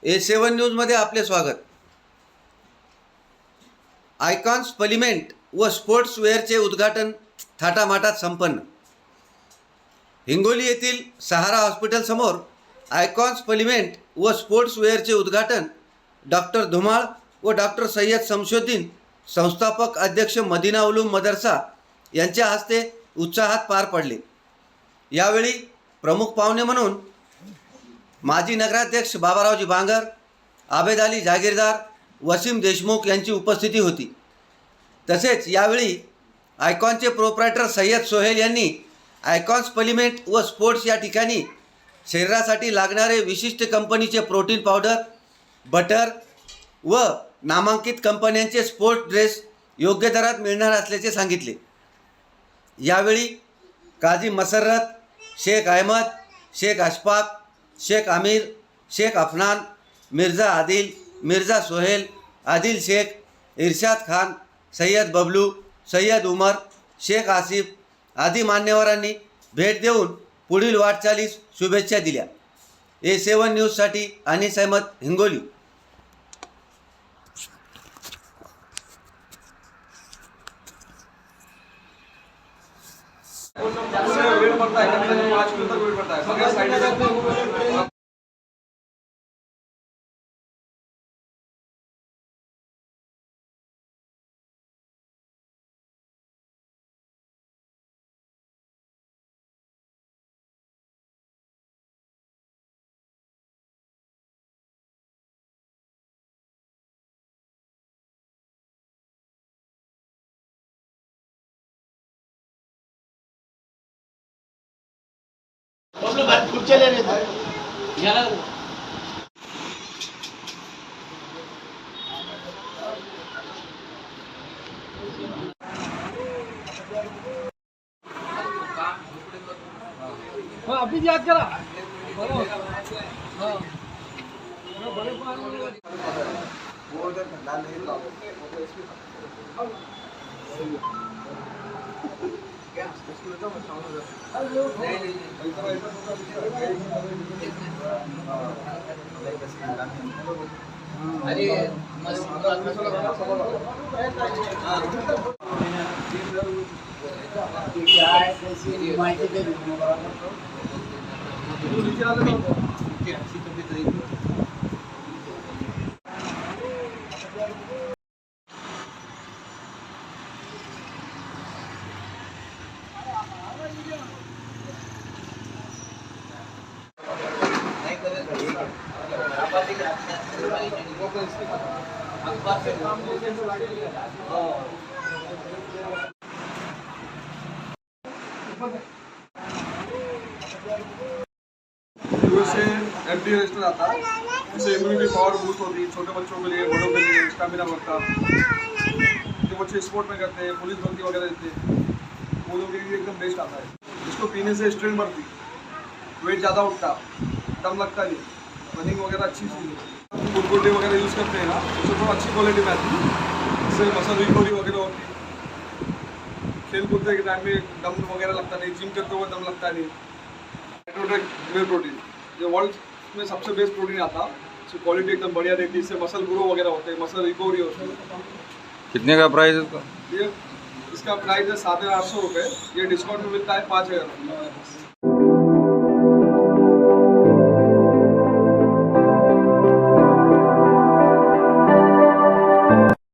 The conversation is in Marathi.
A7 न्यूजमध्ये आपले स्वागत। आयकॉन्स पलिमेंट व स्पोर्ट्स वेअरचे उद्घाटन थाटामाटात संपन्न। हिंगोली येथील सहारा हॉस्पिटल समोर आयकॉन्स पलिमेंट व स्पोर्ट्स वेअरचे उद्घाटन डॉक्टर धुमाळ व डॉक्टर सय्यद शमशुद्दीन संस्थापक अध्यक्ष मदीना उलूम मदरसा यांच्या हस्ते उत्साहात पार पडले। यावेळी प्रमुख पाहुणे म्हणून माजी नगराध्यक्ष बाबारावजी बांगर, आबेद अली जागीरदार, वसीम देशमुख यांची उपस्थिती होती। तसेच यावेळी आयकॉनचे प्रोप्रायटर सय्यद सोहेल यांनी आयकॉन्स पलिमेंट व स्पोर्ट्स या ठिकाणी शरीरासाठी लागणारे विशिष्ट कंपनीचे प्रोटीन पावडर, बटर व नामांकित कंपन्यांचे स्पोर्ट्स ड्रेस योग्य दरात मिळणार असल्याचे सांगितले। यावेळी काजी मसरत, शेख अहमद, शेख अशफाक, शेख आमिर, शेख अफनान, मिर्ज़ा आदिल, मिर्ज़ा सोहेल, आदिल शेख, इरशाद खान, सय्यद बबलू, सय्यद उमर, शेख आसिफ आदी मान्यवरांनी भेट देऊन पुढील वाटचालीस शुभेच्छा दिल्या। A7 न्यूजसाठी अनीस अहमद, हिंगोली। वेट पड़ता है, कभी कभी 5 किलो तक वेट पड़ता है। बगैर साइड इफेक्ट खूप चले याला अभी याद करा एमडी रजिस्टर आता है, इससे इम्यूनिटी पावर बूस्ट होती है। छोटे बच्चों के लिए, बड़ों के लिए स्टेमिना बढ़ता है। जो बच्चे स्पोर्ट में करते हैं, पुलिस भर्ती वगैरह देते हैं, वो लोग के लिए एकदम बेस्ट आता है। इसको पीने से स्ट्रेंथ बढ़ती, वेट ज़्यादा उठता, दम लगता नहीं, रनिंग वगैरह अच्छी चीज़ है। गुलगुल्ले वगैरह यूज़ करते हैं ना, उससे थोड़ा अच्छी क्वालिटी में आती है। इससे मसल रिकवरी वगैरह होती है। खेल कूदते के टाइम में दम वगैरह लगता नहीं, जिम करते हुए दम लगता नहीं। वे प्रोटीन जो वर्ल्ड में सबसे बेस्ट प्रोटीन आता है, इसकी क्वालिटी एकदम बढ़िया रहती है। इससे मसल ग्रो वगैरह होते हैं, मसल रिकवरी होती है। कितने का प्राइस है इसका? ये इसका प्राइस है 8,500 रुपये। ये डिस्काउंट में मिलता है 5,000 रुपये।